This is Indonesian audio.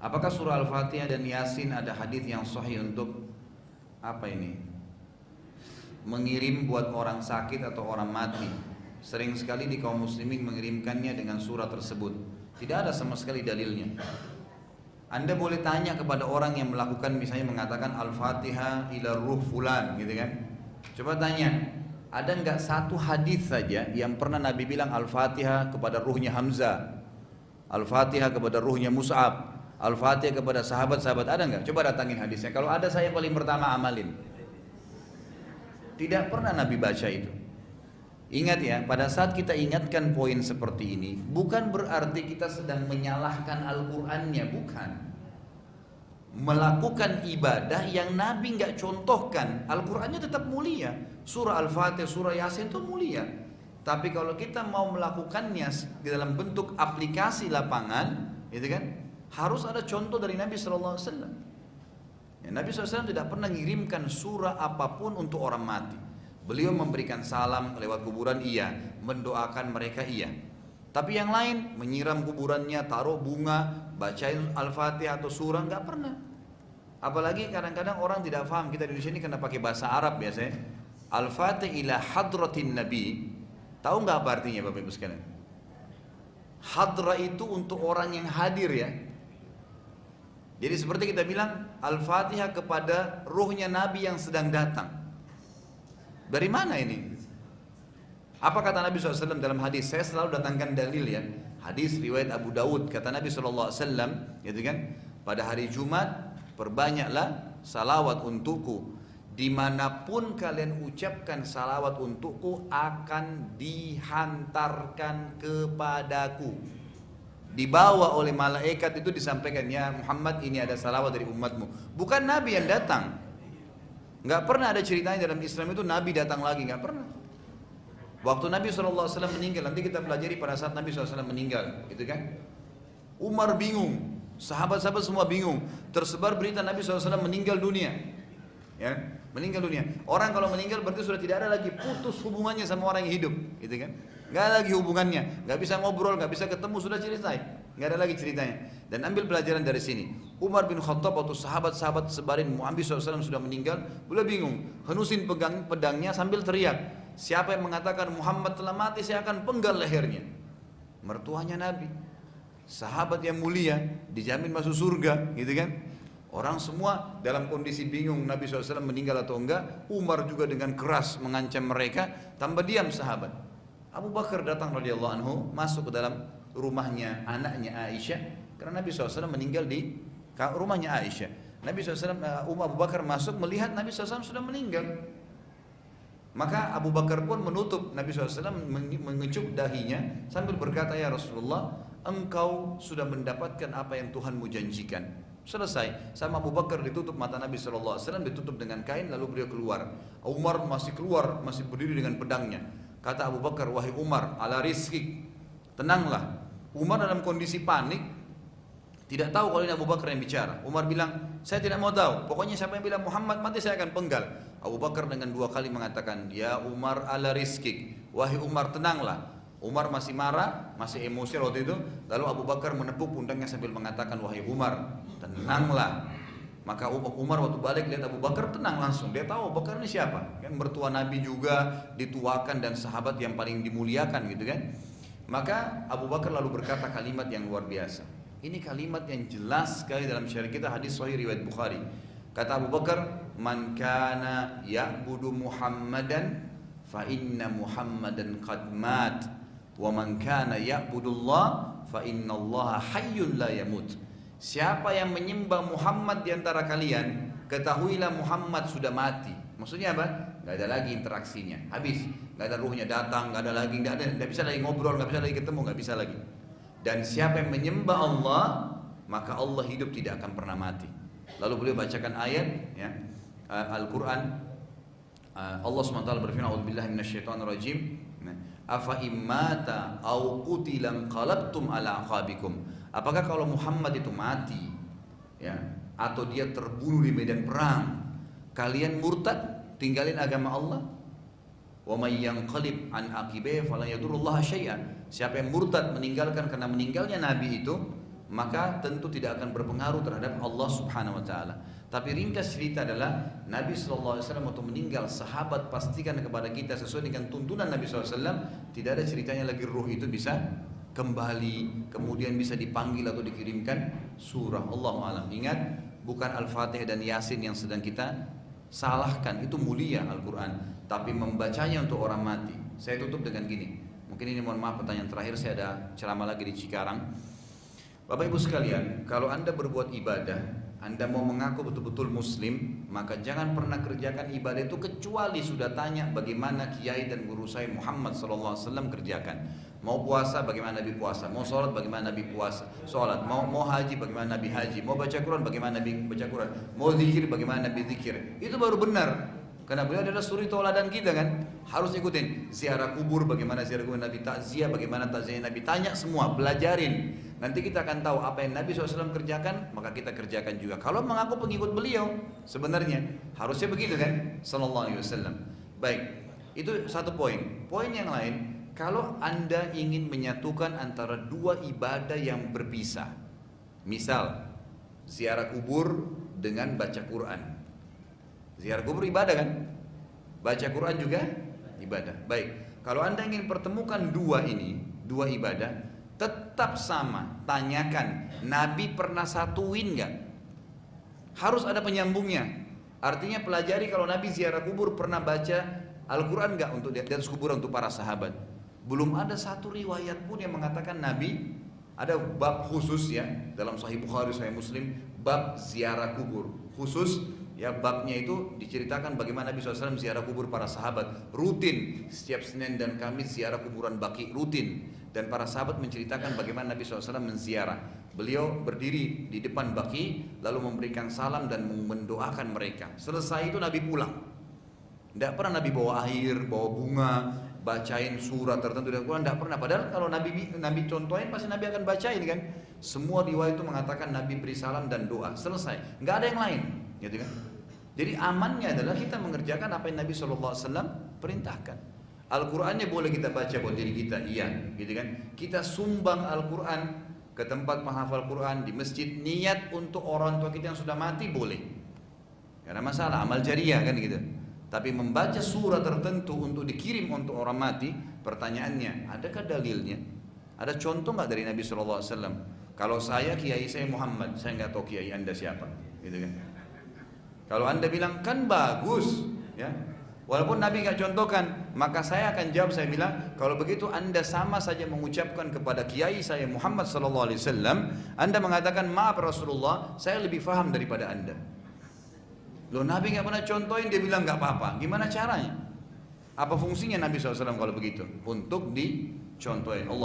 Apakah surah Al-Fatihah dan Yasin ada hadis yang sahih untuk apa ini? Mengirim buat orang sakit atau orang mati. Sering sekali di kaum muslimin mengirimkannya dengan surah tersebut. Tidak ada sama sekali dalilnya. Anda boleh tanya kepada orang yang melakukan, misalnya mengatakan Al-Fatihah ila ruh fulan gitu kan. Coba tanya, ada enggak satu hadis saja yang pernah Nabi bilang Al-Fatihah kepada ruhnya Hamzah, Al-Fatihah kepada ruhnya Mus'ab, Al-Fatihah kepada sahabat-sahabat, ada enggak? Coba datangin hadisnya. Kalau ada, saya paling pertama amalin. Tidak pernah Nabi baca itu. Ingat ya, pada saat kita ingatkan poin seperti ini, bukan berarti kita sedang menyalahkan Al-Qur'annya, bukan. Melakukan ibadah yang Nabi nggak contohkan, Al-Qur'annya tetap mulia. Surah Al-Fatihah, surah Yasin itu mulia. Tapi kalau kita mau melakukannya dalam bentuk aplikasi lapangan, gitu kan, harus ada contoh dari Nabi SAW. Ya, Nabi SAW tidak pernah mengirimkan surah apapun untuk orang mati. Beliau memberikan salam lewat kuburan, iya. Mendoakan mereka, iya. Tapi yang lain, menyiram kuburannya, taruh bunga, bacain Al-Fatihah atau surah, nggak pernah. Apalagi kadang-kadang orang tidak paham, kita di sini kena pakai bahasa Arab biasanya. Al-Fatihah ila hadratin Nabi. Tahu nggak apa artinya Bapak Ibu sekalian? Hadra itu untuk orang yang hadir ya. Jadi seperti kita bilang Al-Fatihah kepada ruhnya Nabi yang sedang datang. Dari mana ini? Apa kata Nabi SAW dalam hadis? Saya selalu datangkan dalil ya. Hadis riwayat Abu Dawud, kata Nabi SAW, gitu kan? Pada hari Jumat perbanyaklah salawat untukku. Dimanapun kalian ucapkan salawat untukku akan dihantarkan kepadaku. Dibawa oleh malaikat itu, disampaikan, ya Muhammad, ini ada salawat dari umatmu. Bukan Nabi yang datang. Nggak pernah ada ceritanya dalam Islam itu Nabi datang lagi, nggak pernah. Waktu Nabi SAW meninggal, nanti kita pelajari pada saat Nabi SAW meninggal, gitu kan? Umar bingung, sahabat-sahabat semua bingung. Tersebar berita Nabi SAW meninggal dunia, ya, meninggal dunia. Orang kalau meninggal berarti sudah tidak ada lagi, putus hubungannya sama orang yang hidup, gitu kan? Nggak ada lagi hubungannya, nggak bisa ngobrol, nggak bisa ketemu, sudah selesai, nggak ada lagi ceritanya. Dan ambil pelajaran dari sini. Umar bin Khattab waktu sahabat-sahabat sebarin Muhammad SAW sudah meninggal, beliau bingung, henusin pedangnya sambil teriak, siapa yang mengatakan Muhammad telah mati, saya akan penggal lehernya. Mertuanya Nabi, sahabat yang mulia, dijamin masuk surga, gitu kan? Orang semua dalam kondisi bingung Nabi SAW meninggal atau enggak. Umar juga dengan keras mengancam mereka. Tambah diam sahabat. Abu Bakar datang radhiyallahu anhu, masuk ke dalam rumahnya anaknya Aisyah, karena Nabi SAW meninggal di rumahnya Aisyah. Nabi SAW, Abu Bakar masuk melihat Nabi SAW sudah meninggal. Maka Abu Bakar pun menutup, Nabi SAW mengecup dahinya sambil berkata, ya Rasulullah, engkau sudah mendapatkan apa yang Tuhanmu janjikan. Selesai. Sama Abu Bakar ditutup mata Nabi SAW, ditutup dengan kain, lalu beliau keluar. Umar masih keluar, masih berdiri dengan pedangnya. Kata Abu Bakar, wahai Umar, ala rizkik, tenanglah. Umar dalam kondisi panik, tidak tahu kalau ini Abu Bakar yang bicara. Umar bilang, saya tidak mau tahu, pokoknya siapa yang bilang Muhammad mati saya akan penggal. Abu Bakar dengan dua kali mengatakan, ya Umar ala rizkik, wahai Umar tenanglah. Umar masih marah, masih emosi waktu itu. Lalu Abu Bakar menepuk pundaknya sambil mengatakan, wahai Umar tenanglah. Maka Umar waktu balik lihat Abu Bakar tenang langsung. Dia tahu Abu Bakar ini siapa, kan mertua Nabi juga, dituakan dan sahabat yang paling dimuliakan gitu kan. Maka Abu Bakar lalu berkata kalimat yang luar biasa. Ini kalimat yang jelas sekali dalam syariat kita, hadis sahih riwayat Bukhari. Kata Abu Bakar, man kana ya'budu Muhammadan fa inna Muhammadan qad mat, wa man kana ya'budullah fa innallaha hayyun la yamut. Siapa yang menyembah Muhammad di antara kalian, ketahuilah Muhammad sudah mati. Maksudnya apa? Gak ada lagi interaksinya, habis. Gak ada ruhnya datang, gak ada lagi, gak bisa lagi ngobrol, gak bisa lagi ketemu, gak bisa lagi. Dan siapa yang menyembah Allah, maka Allah hidup, tidak akan pernah mati. Lalu beliau bacakan ayat ya, Al-Quran. Allah SWT berfirman, a'udzubillahi minasyaitonirrajim, afa immata au qutilan qalabtum ala aqabikum. Apakah kalau Muhammad itu mati ya, atau dia terbunuh di medan perang, kalian murtad, tinggalin agama Allah? Wa may yanqalib an aqibihi fala yadurullah syai'an. Siapa yang murtad meninggalkan karena meninggalnya Nabi itu, maka tentu tidak akan berpengaruh terhadap Allah Subhanahu wa taala. Tapi ringkas cerita adalah Nabi SAW waktu meninggal, sahabat pastikan kepada kita sesuai dengan tuntunan Nabi SAW, tidak ada ceritanya lagi ruh itu bisa kembali, kemudian bisa dipanggil atau dikirimkan surah. Allahu a'lam. Ingat, bukan Al-Fatihah dan Yasin yang sedang kita salahkan, itu mulia Al-Quran, tapi membacanya untuk orang mati. Saya tutup dengan gini, mungkin ini mohon maaf pertanyaan terakhir, saya ada ceramah lagi di Cikarang. Bapak Ibu sekalian, kalau Anda berbuat ibadah, Anda mau mengaku betul-betul muslim, maka jangan pernah kerjakan ibadah itu kecuali sudah tanya bagaimana kiai dan guru saya Muhammad SAW kerjakan. Mau puasa bagaimana Nabi puasa, mau sholat bagaimana Nabi puasa, sholat, mau haji bagaimana Nabi haji, mau baca Quran bagaimana Nabi baca Quran, mau zikir bagaimana Nabi zikir. Itu baru benar. Karena beliau adalah suri tauladan kita kan, harus ikutin. Ziarah kubur bagaimana ziarah kubur Nabi, takziah bagaimana takziah Nabi, tanya semua, belajarin. Nanti kita akan tahu apa yang Nabi SAW kerjakan, maka kita kerjakan juga. Kalau mengaku pengikut beliau, sebenarnya harusnya begitu kan, Sallallahu Alaihi Wasallam. Baik, itu satu poin. Poin yang lain, kalau Anda ingin menyatukan antara dua ibadah yang berpisah, misal ziarah kubur dengan baca Quran. Ziarah kubur ibadah kan? Baca Quran juga ibadah. Baik, kalau Anda ingin pertemukan dua ini, dua ibadah, tetap sama. Tanyakan, Nabi pernah satuin nggak? Harus ada penyambungnya. Artinya pelajari kalau Nabi ziarah kubur pernah baca Al-Quran nggak untuk di atas kuburan untuk para sahabat. Belum ada satu riwayat pun yang mengatakan Nabi, ada bab khusus ya dalam Sahih Bukhari, Sahih Muslim, bab ziarah kubur khusus. Ya, babnya itu diceritakan bagaimana Nabi SAW ziarah kubur para sahabat rutin, setiap Senin dan Kamis ziarah kuburan Baqi rutin, dan para sahabat menceritakan bagaimana Nabi SAW menziarah. Beliau berdiri di depan Baqi lalu memberikan salam dan mendoakan mereka. Selesai itu Nabi pulang. Tidak pernah Nabi bawa air, bawa bunga, bacain surat tertentu dari Quran, tidak pernah. Padahal kalau Nabi contohin pasti Nabi akan bacain kan. Semua riwayat itu mengatakan Nabi beri salam dan doa. Selesai, nggak ada yang lain, gitu kan? Jadi amannya adalah kita mengerjakan apa yang Nabi SAW perintahkan. Al-Qurannya boleh kita baca buat diri kita, iya, gitu kan? Kita sumbang Al-Quran ke tempat penghafal Quran di masjid, niat untuk orang tua kita yang sudah mati boleh. Gak ada masalah, amal jariah kan gitu. Tapi membaca surah tertentu untuk dikirim untuk orang mati, pertanyaannya, adakah dalilnya? Ada contoh nggak dari Nabi SAW? Kalau saya kiai saya Muhammad, saya nggak tahu kiai Anda siapa, gitu kan? Kalau Anda bilang kan bagus, ya, walaupun Nabi nggak contohkan, maka saya akan jawab, saya bilang kalau begitu Anda sama saja mengucapkan kepada kiai saya Muhammad SAW, Anda mengatakan maaf Rasulullah, saya lebih faham daripada Anda. Loh, Nabi nggak pernah contohin, dia bilang nggak apa-apa. Gimana caranya? Apa fungsinya Nabi SAW kalau begitu? Untuk dicontohin. Allah